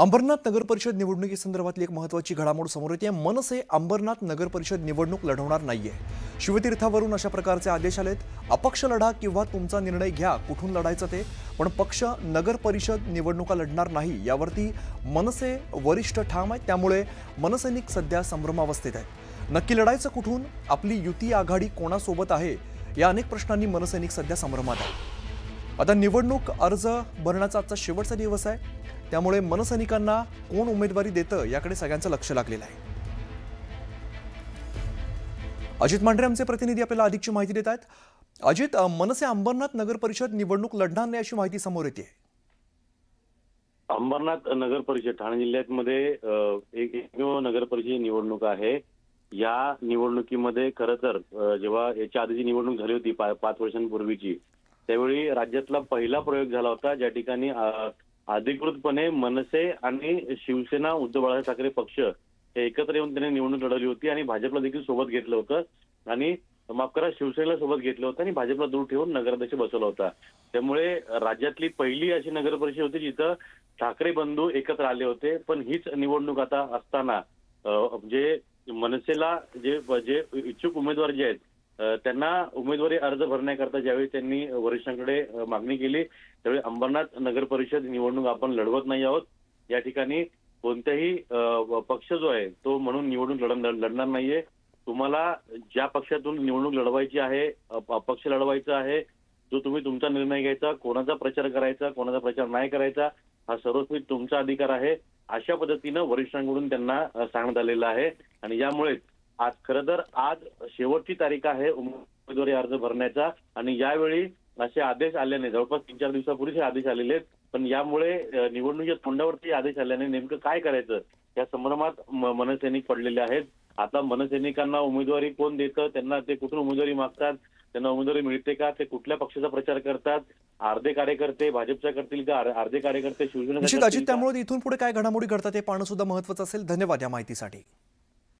अंबरनाथ नगर परिषद निवडणुकीसंदर्भातली एक महत्त्वाची घडामोड समोर येते। मनसे अंबरनाथ नगर परिषद निवडणूक लढवणार नाहीये। शिवतीर्थावरून अशा प्रकारचे आदेश आलेत। अपक्ष लढा किंवा तुमचा निर्णय घ्या कुठून लढायचं ते, पण पक्ष नगर परिषद निवडणुका लढणार नाही यावरती मनसे वरिष्ठ ठाम आहेत। त्यामुळे मनसैनिक सध्या संभ्रमावस्थेत आहेत। नक्की लढायचं कुठून, आपली युती आघाडी कोणासोबत आहे, या अनेक प्रश्नांनी मनसैनिक सध्या संभ्रमात आहेत। आता निवडणूक अर्ज भरण्याचा आजचा शेवटचा दिवस आहे, त्यामुळे मनसैनिकांना कोण उमेदवारी देतं याकडे सगळ्यांचं लक्ष लागलेलं आहे। अजित मांढरे आमचे प्रतिनिधी आपल्याला अधिकची माहिती देत आहेत। अजित, मनसे अंबरनाथ नगर परिषद निवडणूक लढणार नाही अशी माहिती समोर येते। अंबरनाथ नगर परिषद ठाणे जिल्ह्यामध्ये एक एकमेव नगर परिषद निवडणूक आहे। या निवडणुकीमध्ये खरं तर जेव्हा याच्या आधीची निवडणूक झाली होती 5 वर्षांपूर्वीची, त्यावेळी राज्यातला पहिला प्रयोग झाला होता ज्या ठिकाणी अधिकृतपणे मनसे आणि शिवसेना उद्धव बाळासाहेब ठाकरे पक्ष हे एकत्र येऊन त्यांनी निवडणूक लढवली होती आणि भाजपला देखील सोबत घेतलं होतं आणि माफ करा शिवसेनेला सोबत घेतलं होतं आणि भाजपला दूर ठेवून नगराध्यक्ष बसवला होता। त्यामुळे राज्यातली पहिली अशी नगर परिषद होती जिथं ठाकरे बंधू एकत्र आले होते। पण हीच निवडणूक आता असताना जे मनसेला जे इच्छुक उमेदवार जे आहेत त्यांना उमेदवारी अर्ज भरण्याकरता ज्यावेळी त्यांनी वरिष्ठांकडे मागणी केली त्यावेळी अंबरनाथ नगर परिषद निवडणूक आपण लढवत नाही आहोत, या ठिकाणी कोणताही पक्ष जो आहे तो म्हणून निवडणूक लढणार नाहीये। तुम्हाला ज्या पक्षातून निवडणूक लढवायची आहे, पक्ष लढवायचा आहे, जो तुम्ही तुमचा निर्णय घ्यायचा, कोणाचा प्रचार करायचा, कोणाचा प्रचार नाही करायचा, हा सर्वस्वी तुमचा अधिकार आहे, अशा पद्धतीनं वरिष्ठांकडून त्यांना सांगण्यात आलेलं आहे। आणि यामुळे आज खरं तर आज शेवटची तारीख आहे उमेदवारी अर्ज भरण्याचा आणि यावेळी असे आदेश आल्याने जवळपास 3-4 दिवसापूर्वी हे आदेश आलेले आहेत, पण यामुळे निवडणुकीच्या तोंडावरती आदेश आल्याने नेमकं काय करायचं या संभ्रमात मनसैनिक पडलेले आहेत। आता मनसैनिकांना उमेदवारी कोण देतं, त्यांना ते कुठून उमेदवारी मागतात, त्यांना उमेदवारी मिळते का, ते कुठल्या पक्षाचा प्रचार करतात, अर्धे कार्यकर्ते भाजपच्या करतील का, अर्धे कार्यकर्ते शिवसेनेचे अजित, त्यामुळे इथून पुढे काय घडामोडी घडतात हे पाहणं सुद्धा महत्त्वाचं असेल। धन्यवाद या माहितीसाठी।